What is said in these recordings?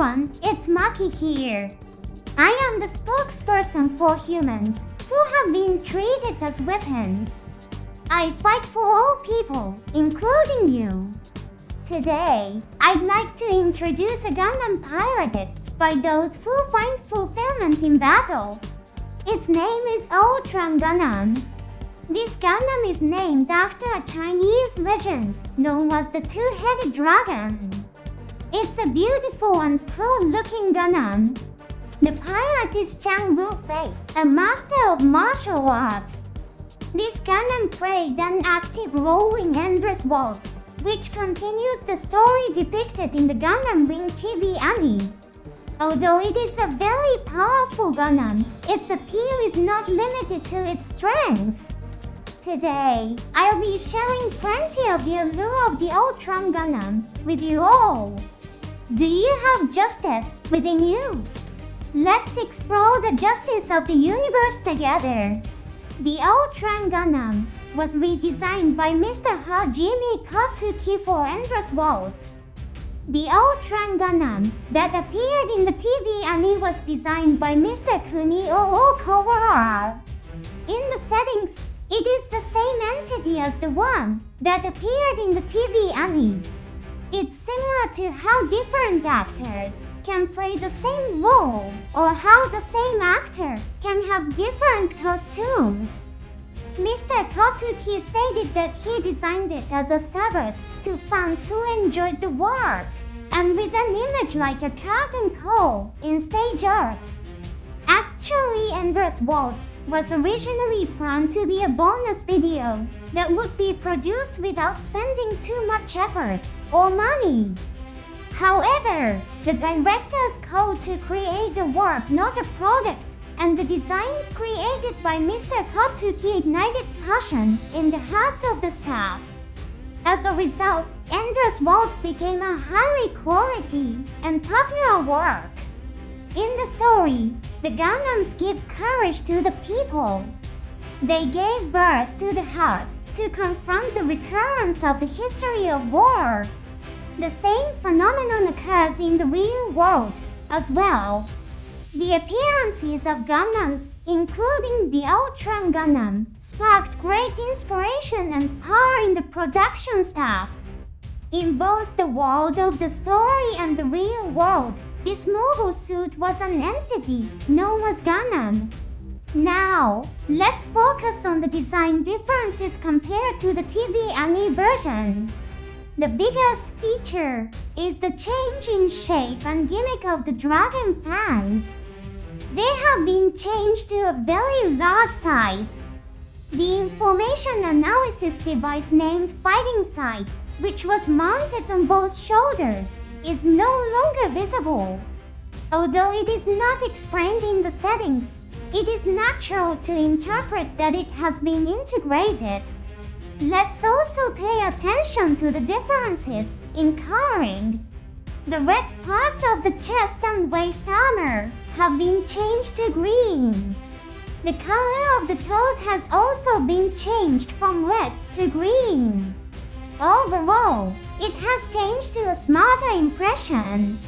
everyone, it's Maki here. I am the spokesperson for humans who have been treated as weapons. I fight for all people, including you. Today, I'd like to introduce a Gundam piloted by those who find fulfillment in battle. Its name is ALTRON GUNDAM. This Gundam is named after a Chinese legend known as the two-headed dragon. It's a beautiful and cool-looking Gundam. The pilot is Wufei, a master of martial arts. This Gundam played an active role in Endless Waltz, which continues the story depicted in the Gundam Wing TV anime. Although it is a very powerful Gundam, its appeal is not limited to its strength. Today, I'll be sharing plenty of the allure of the ALTRON GUNDAM with you all. Do you have justice within you? Let's explore the justice of the universe together. The ALTRON GUNDAM was redesigned by Mr. Hajime Katsuki for Endless Waltz. The ALTRON GUNDAM that appeared in the TV anime was designed by Mr. Kunio Okawara. In the settings, it is the same entity as the one that appeared in the TV anime. It's similar to how different actors can play the same role, or how the same actor can have different costumes. Mr. Katsuki stated that he designed it as a service to fans who enjoyed the work, and with an image like a curtain call in stage arts. Actually, Endless Waltz was originally planned to be a bonus video that would be produced without spending too much effort or money. However, the directors called to create a work, not a product, and the designs created by Mr. Katsuki ignited passion in the hearts of the staff. As a result, Endless Waltz became a highly quality and popular work. In the story, the Gundams give courage to the people. They gave birth to the heart to confront the recurrence of the history of war. The same phenomenon occurs in the real world as well. The appearances of Gundams, including the ALTRON GUNDAM, sparked great inspiration and power in the production staff. In both the world of the story and the real world, this mobile suit was an entity known as Gundam. Now, let's focus on the design differences compared to the TV anime version. The biggest feature is the change in shape and gimmick of the dragon fangs. They have been changed to a very large size. The information analysis device named Fighting Sight, which was mounted on both shoulders, is no longer visible. Although it is not explained in the settings, it is natural to interpret that it has been integrated. Let's also pay attention to the differences in coloring. The red parts of the chest and waist armor have been changed to green. The color of the toes has also been changed from red to green. Overall, it has changed to a smarter impression.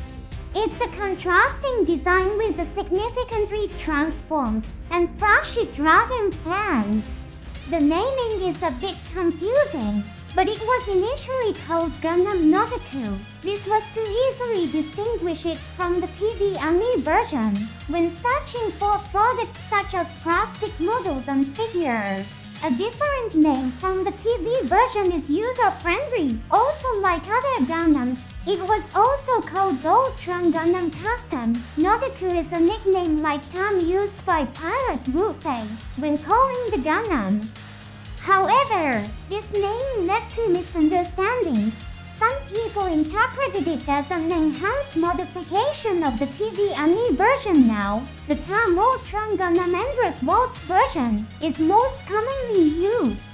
It's a contrasting design with the significantly transformed and flashy dragon fangs. The naming is a bit confusing, but it was initially called Gundam Notaku. This was to easily distinguish it from the TV anime version when searching for products such as plastic models and figures. A different name from the TV version is user-friendly. Also, like other Gundams, it was also called ALTRON GUNDAM Custom. Notaku is a nickname-like term used by pilot Wufei when calling the Gundam. However, this name led to misunderstandings. Some people interpreted it as an enhanced modification of the TV anime version. Now, the term ALTRON GUNDAM Endless Waltz version is most commonly used.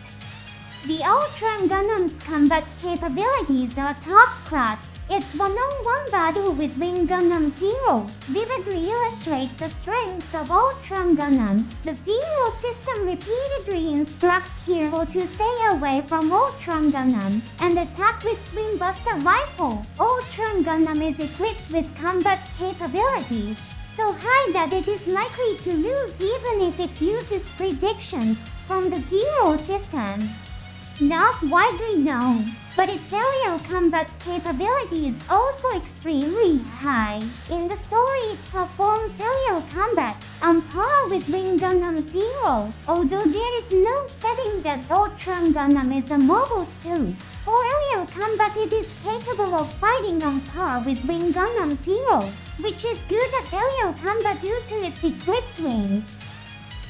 The ALTRON GUNDAM's combat capabilities are top class, Its one-on-one battle with Wing Gundam Zero vividly illustrates the strengths of ALTRON GUNDAM. The Zero system repeatedly instructs Hero to stay away from ALTRON GUNDAM and attack with Twin Buster Rifle. ALTRON GUNDAM is equipped with combat capabilities so high that it is likely to lose even if it uses predictions from the Zero system. Not widely known, but its aerial combat capability is also extremely high. In the story, it performs aerial combat on par with Wing Gundam Zero, although there is no setting that ALTRON GUNDAM is a mobile suit. For aerial combat, it is capable of fighting on par with Wing Gundam Zero, which is good at aerial combat due to its equipped wings.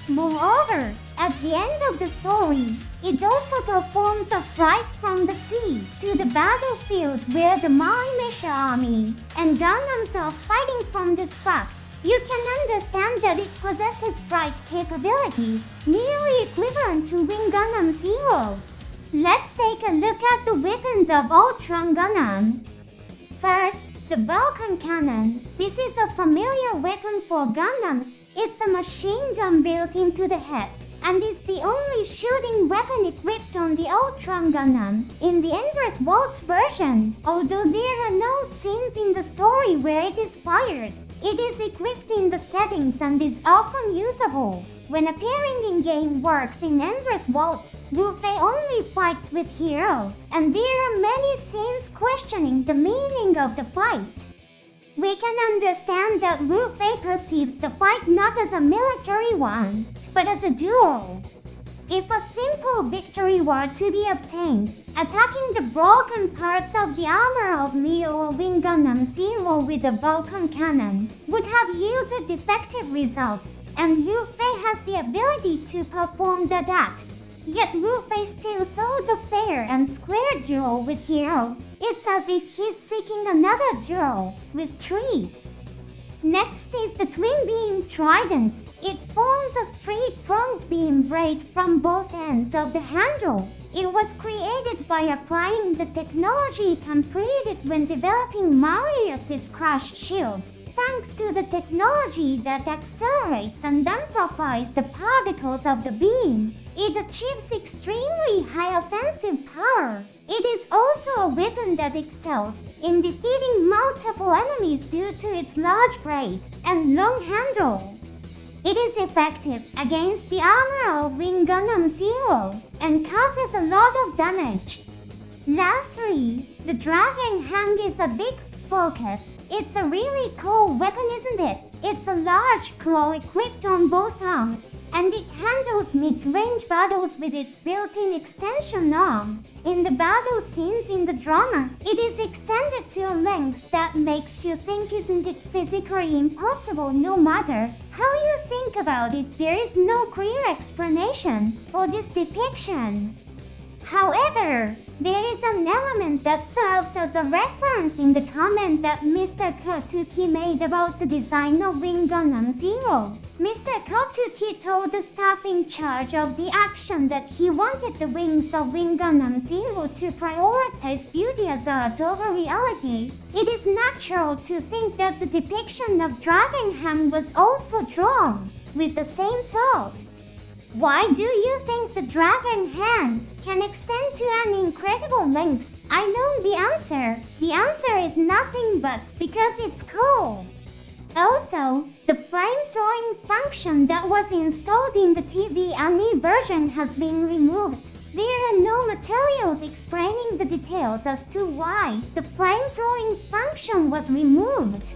Moreover, at the end of the story, it also performs a flight from the sea to the battlefield where the Mecha army and Gundams are fighting from the spot. You can understand that it possesses flight capabilities nearly equivalent to Wing Gundam Zero. Let's take a look at the weapons of ALTRON GUNDAM. First, the Vulcan Cannon. This is a familiar weapon for Gundams. It's a machine gun built into the head and is the only shooting weapon equipped on the ALTRON GUNDAM. In the Endless Waltz version, although there are no scenes in the story where it is fired, it is equipped in the settings and is often usable. When appearing in game works in Endless Waltz, Wufei only fights with Hero, and there are many scenes questioning the meaning of the fight. We can understand that Wufei perceives the fight not as a military one, but as a duel. If a simple victory were to be obtained, attacking the broken parts of the armor of Leo or Wing Gundam Zero with a Vulcan Cannon would have yielded defective results, and Wufei has the ability to perform that act. Yet Wufei still saw the fair and square duel with Hero. It's as if he's seeking another duel with trees. Next is the Twin Beam Trident. It forms a three-pronged beam blade from both ends of the handle. It was created by applying the technology completed when developing Marius's Crash Shield. Thanks to the technology that accelerates and amplifies the particles of the beam, it achieves extremely high offensive power. It is also a weapon that excels in defeating multiple enemies due to its large blade and long handle. It is effective against the armor of Wing Gundam Zero and causes a lot of damage. Lastly, the Dragon Hand is a big focus. It's a really cool weapon, isn't it? It's a large claw equipped on both arms, and it handles mid-range battles with its built-in extension arm. In the battle scenes in the drama, it is extended to a length that makes you think, isn't it physically impossible? No matter how you think about it, there is no clear explanation for this depiction. However, there is an element that serves as a reference in the comment that Mr. Kotuki made about the design of Wing Gundam Zero. Mr. Kotuki told the staff in charge of the action that he wanted the wings of Wing Gundam Zero to prioritize beauty as art over reality. It is natural to think that the depiction of Dragon Hand was also drawn with the same thought. Why do you think the Dragon Hand can extend to an incredible length? I know the answer. The answer is nothing but because it's cool. Also, the flame-throwing function that was installed in the TV anime version has been removed. There are no materials explaining the details as to why the flame-throwing function was removed.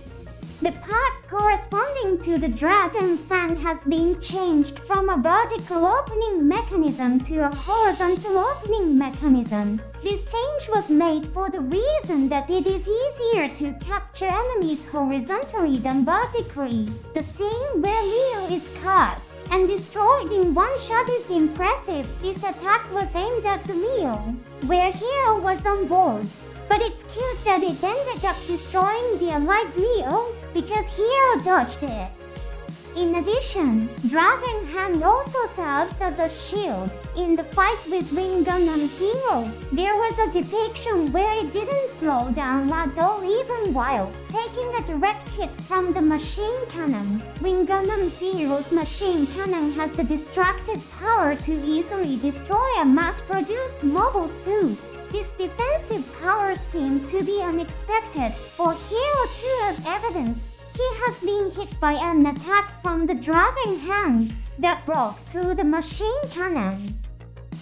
The part corresponding to the Dragon Fan has been changed from a vertical opening mechanism to a horizontal opening mechanism. This change was made for the reason that it is easier to capture enemies horizontally than vertically. The scene where Leo is caught and destroyed in one shot is impressive. This attack was aimed at the Leo, where Hero was on board. But it's cute that it ended up destroying the allied Leo because Hero dodged it. In addition, Dragon Hand also serves as a shield. In the fight with Wing Gundam Zero, there was a depiction where it didn't slow down at all even while taking a direct hit from the machine cannon. Wing Gundam Zero's machine cannon has the destructive power to easily destroy a mass-produced mobile suit. This defensive power seemed to be unexpected for Hero 2 as evidence. He has been hit by an attack from the Dragon Hand that broke through the machine cannon.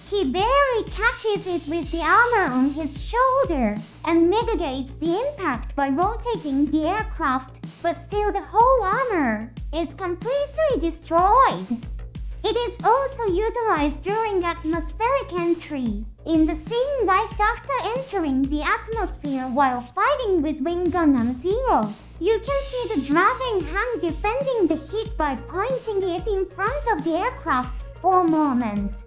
He barely catches it with the armor on his shoulder and mitigates the impact by rotating the aircraft, but still the whole armor is completely destroyed. It is also utilized during atmospheric entry. In the scene right after entering the atmosphere while fighting with Wing Gundam Zero, you can see the Dragon Hand defending the hit by pointing it in front of the aircraft for a moment.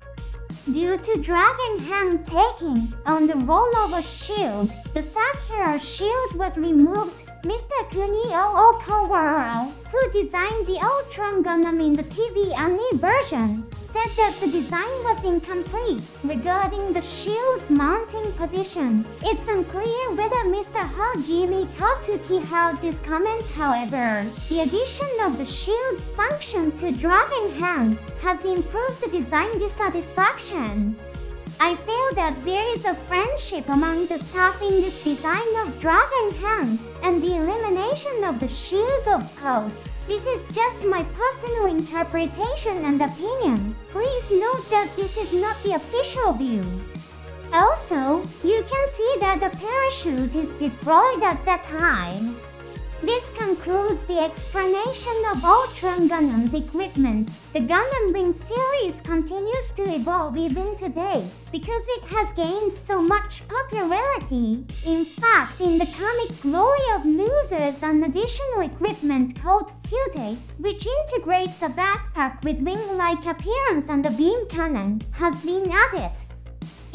Due to Dragon Hand taking on the role of a shield, the Sakura shield was removed. Mr. Kunio Okawara, who designed the ALTRON GUNDAM in the TV anime version, said that the design was incomplete regarding the shield's mounting position. It's unclear whether Mr. Hajime Katsuki held this comment, however. The addition of the shield function to Dragon Hand has improved the design dissatisfaction. I feel that there is a friendship among the staff in this design of Dragon Hand and the elimination of the shield, of course. This is just my personal interpretation and opinion. Please note that this is not the official view. Also, you can see that the parachute is deployed at that time. This concludes the explanation of ALTRON Gundam's equipment. The Gundam Wing series continues to evolve even today because it has gained so much popularity. In fact, in the comic Glory of Losers, an additional equipment called Fute, which integrates a backpack with wing-like appearance and a beam cannon, has been added.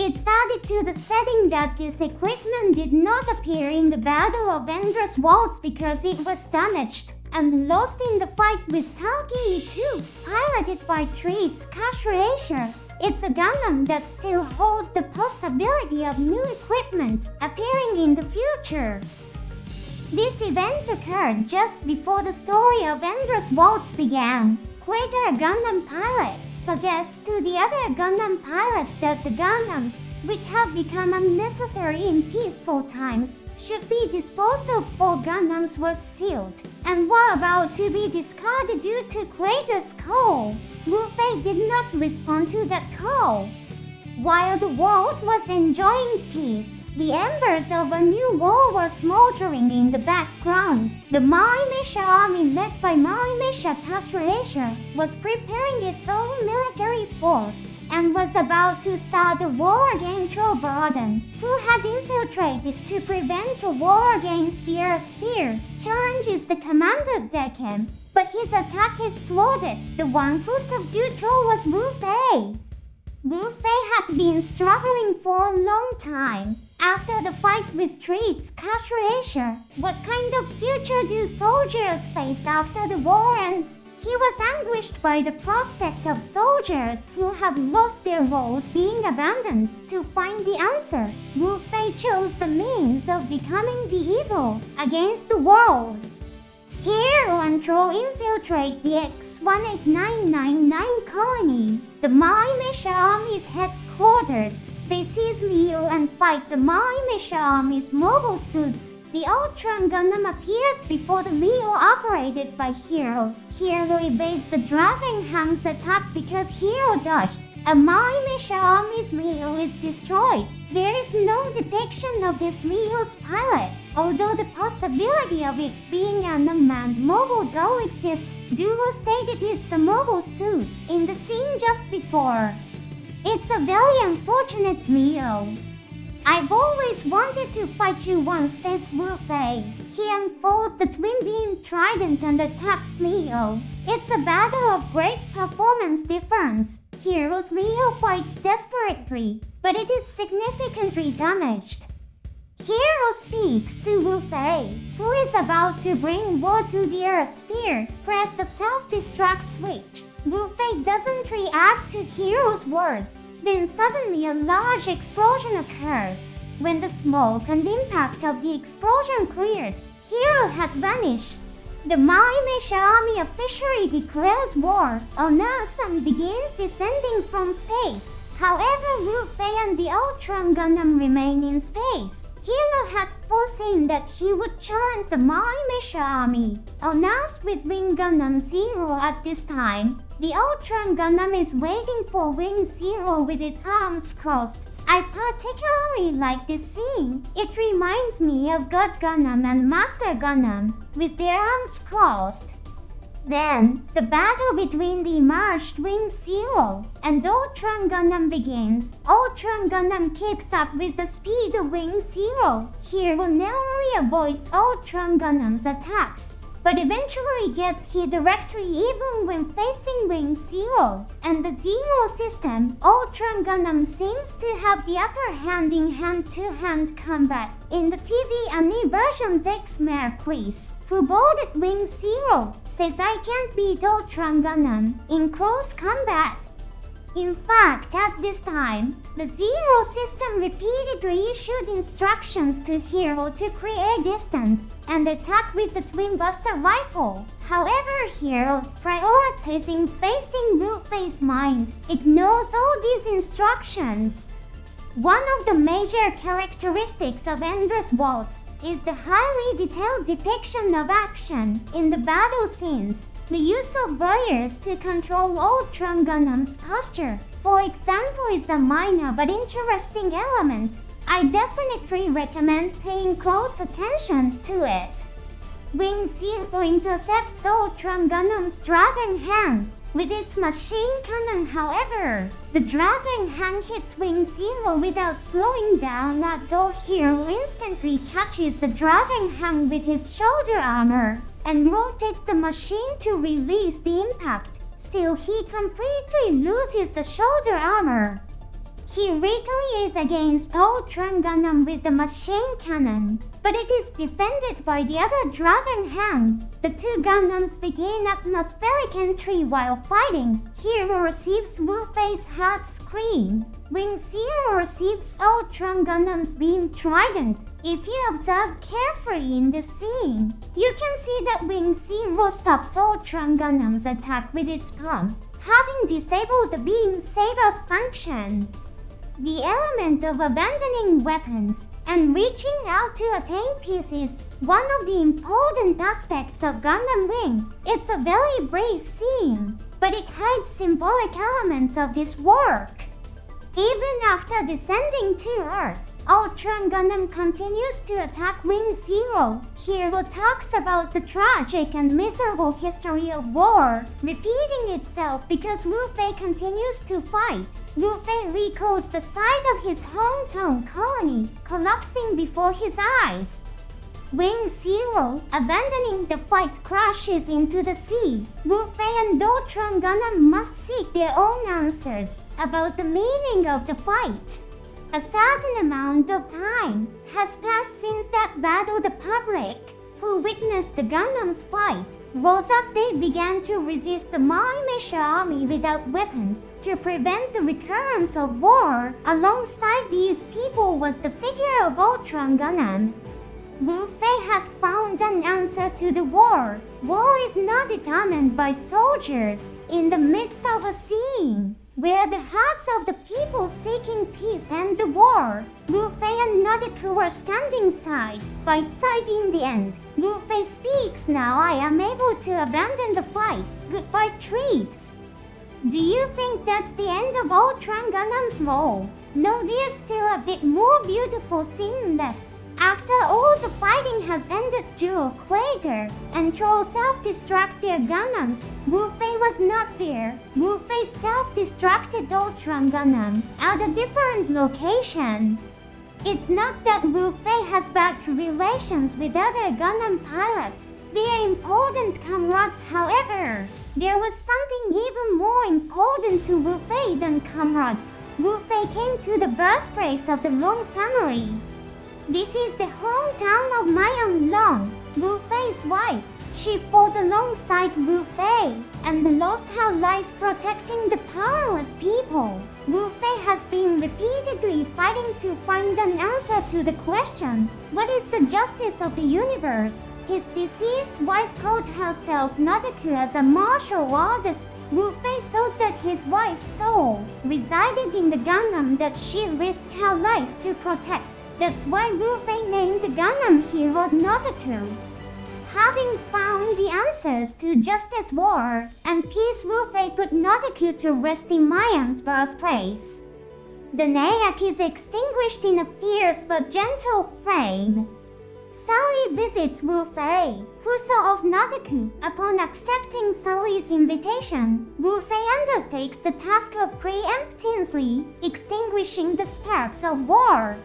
It's added to the setting that this equipment did not appear in the Battle of Endless Waltz because it was damaged and lost in the fight with Talkie 2, piloted by Treat's Cash Racer. It's a Gundam that still holds the possibility of new equipment appearing in the future. This event occurred just before the story of Endless Waltz began. Quater, a Gundam pilot, suggests to the other Gundam pilots that the Gundams, which have become unnecessary in peaceful times, should be disposed of. 4 Gundams were sealed and were about to be discarded due to Quater's call. Wufei did not respond to that call. While the world was enjoying peace, the embers of a new war were smoldering in the background. The Mecha army led by Mecha Cash Racer was preparing its own military force and was about to start a war against Trovaden, who had infiltrated to prevent a war against the Earth Sphere. Challenges the commander Dekem, but his attack is thwarted. The one who subdued Tro was Wufei. Wufei had been struggling for a long time. After the fight with Treat's Cash Racer, what kind of future do soldiers face after the war ends? He was anguished by the prospect of soldiers who have lost their roles being abandoned. To find the answer, Wufei chose the means of becoming the evil against the world. Hero and Tro infiltrate the X-18999 colony, the Mecha Army's headquarters. They seize Leo and fight the Mecha Army's mobile suits. The ALTRON Gundam appears before the Leo operated by Hero. Hero evades the Dragon Hand's attack because Hero dodged. A Mecha Army's Leo is destroyed. There is no depiction of this Leo's pilot, although the possibility of it being an unmanned mobile doll exists. Duo stated it's a mobile suit in the scene just before. It's a very unfortunate Leo. I've always wanted to fight you once, says Wufei. He unfolds the twin beam trident and attacks Leo. It's a battle of great performance difference. Hero's Leo fights desperately, but it is significantly damaged. hero speaks to Wufei, who is about to bring war to the Earth sphere. Press the self-destruct switch. Wufei doesn't react to hero's words. Then suddenly a large explosion occurs. When the smoke and impact of the explosion cleared, hero had vanished. The mecha army officially declares war on Earth and begins descending from space. However, Wufei and the ALTRON Gundam remain in space. Hero had foreseen that he would challenge the mecha army on Earth with Wing Gundam Zero at this time. The ALTRON Gundam is waiting for Wing Zero with its arms crossed. I particularly like this scene. It reminds me of God Gundam and Master Gundam with their arms crossed. Then, the battle between the emerged Wing Zero and ALTRON Gundam begins. ALTRON Gundam keeps up with the speed of Wing Zero. Hero narrowly avoids ALTRON Gundam's attacks, but eventually gets hit directly even when facing Wing Zero. And the Zero system, ALTRON Gundam seems to have the upper hand in hand-to-hand combat. In the TV anime version's X-Mercury's, who boarded Wing Zero, says I can't beat ALTRON Gundam in close combat. In fact, at this time, the Zero system repeatedly issued instructions to Hero to create distance and attack with the Twin Buster Rifle. However, Hero, prioritizing facing Wufei's mind, ignores all these instructions. One of the major characteristics of Endless Waltz is the highly detailed depiction of action in the battle scenes. The use of wires to control ALTRON Gundam's posture, for example, is a minor but interesting element. I definitely recommend paying close attention to it. Wing Zero intercepts ALTRON Gundam's Dragon Hand with its machine cannon. However, the Dragon Hand hits Wing Zero without slowing down, although Hero instantly catches the Dragon Hand with his shoulder armor and rotates the machine to release the impact. Still, he completely loses the shoulder armor. He retaliates against ALTRON Gundam with the machine cannon, but it is defended by the other Dragon Hand. The two Gundams begin atmospheric entry while fighting. Hero receives Wufei's heart scream. Wing Zero receives ALTRON Gundam's beam trident. If you observe carefully in this scene, you can see that Wing Zero stops ALTRON Gundam's attack with its palm, having disabled the beam saber function. The element of abandoning weapons and reaching out to attain peace is one of the important aspects of Gundam Wing. It's a very brief scene, but it hides symbolic elements of this work. Even after descending to Earth, ALTRON Gundam continues to attack Wing Zero. Hero talks about the tragic and miserable history of war, repeating itself because Wufei continues to fight. Wufei recalls the sight of his hometown colony collapsing before his eyes. Wing Zero, abandoning the fight, crashes into the sea. Wufei and ALTRON Gundam must seek their own answers about the meaning of the fight. A certain amount of time has passed since that battle. The public, who witnessed the Gundam's fight, rose up. They began to resist the mecha army without weapons to prevent the recurrence of war. Alongside these people was the figure of ALTRON Gundam. Wufei had found an answer to the war. War is not determined by soldiers. In the midst of a scene where the hearts of the people seeking peace end the war, Wufei and Nadeku were standing side by side in the end. Wufei speaks, "Now I am able to abandon the fight. Goodbye, treats." Do you think that's the end of ALTRON Gundam's role? No, there's still a bit more beautiful scene left. After all the fighting has ended, Jewel, Quater, and Troll self-destruct their Gundams. Wufei was not there. Wufei self-destructed ALTRON Gundam at a different location. It's not that Wufei has bad relations with other Gundam pilots. They are important comrades. However, there was something even more important to Wufei than comrades. Wufei came to the birthplace of the Long family. This is the hometown of Mayan Long, Wufei's wife. She fought alongside Wufei and lost her life protecting the powerless people. Wufei has been repeatedly fighting to find an answer to the question, what is the justice of the universe? His deceased wife called herself Nadaku as a martial artist. Wufei thought that his wife's soul resided in the Gundam that she risked her life to protect. That's why Wufei named the Gundam hero Nadaku. Having found the answers to justice, war, and peace, Wufei put Nadaku to rest in Mayan's birthplace. The Nayak is extinguished in a fierce but gentle flame. Sully visits Wufei, who saw of Nadaku. Upon accepting Sully's invitation, Wufei undertakes the task of preemptively extinguishing the sparks of war.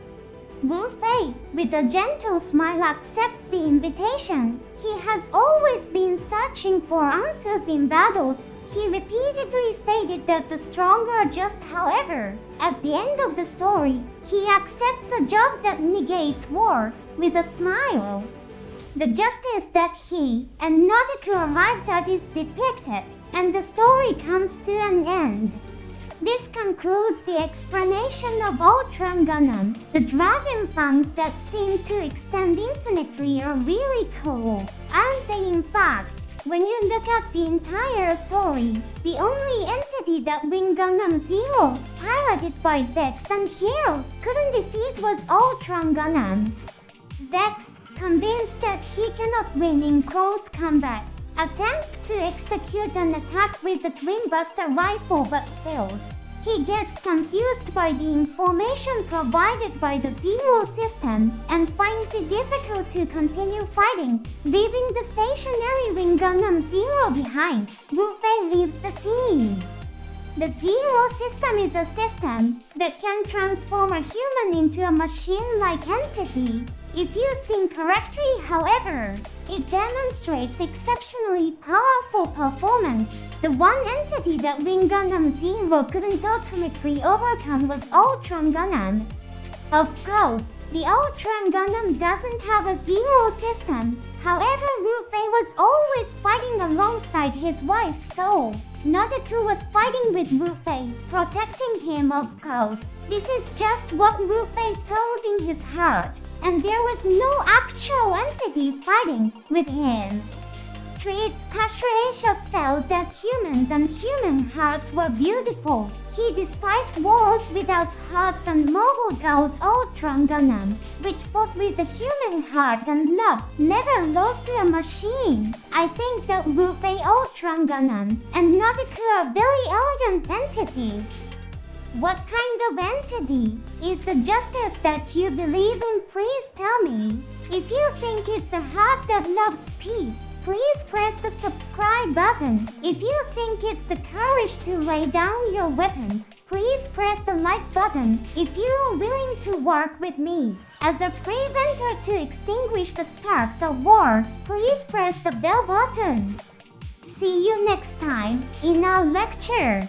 Wufei, with a gentle smile, accepts the invitation. He has always been searching for answers in battles. He repeatedly stated that the strong are just. However, at the end of the story, he accepts a job that negates war with a smile. The justice that he and Nadaku arrived at is depicted, and the story comes to an end. This concludes the explanation of ALTRON GUNDAM. The dragon fangs that seem to extend infinitely are really cool, aren't they? In fact, when you look at the entire story, the only entity that Wing Gundam Zero, piloted by Zex and Hero, couldn't defeat was ALTRON GUNDAM. Zex, convinced that he cannot win in close combat, attempts to execute an attack with the Twin Buster rifle but fails. He gets confused by the information provided by the Zero system and finds it difficult to continue fighting, leaving the stationary Wing Gundam Zero behind. Wufei leaves the scene. The Zero system is a system that can transform a human into a machine-like entity. If used incorrectly, however, it demonstrates exceptionally powerful performance. The one entity that Wing Gundam Zero couldn't ultimately overcome was ALTRON GUNDAM. Of course, the ALTRON GUNDAM doesn't have a Zero system. However, Wufei was always fighting alongside his wife's soul. Nadaku was fighting with Wufei, protecting him, of course. This is just what Wufei felt in his heart, and there was no actual entity fighting with him. Treats Kashueisha felt that humans and human hearts were beautiful. He despised wars without hearts and mobile girls ALTRON GUNDAM, which fought with the human heart and love, never lost to a machine. I think that Wufei, ALTRON GUNDAM, and Nadaku are very elegant entities. What kind of entity is the justice that you believe in? Please tell me. If you think it's a heart that loves peace, please press the subscribe button. If you think it's the courage to lay down your weapons, please press the like button. If you are willing to work with me as a preventer to extinguish the sparks of war, please press the bell button. See you next time in our lecture.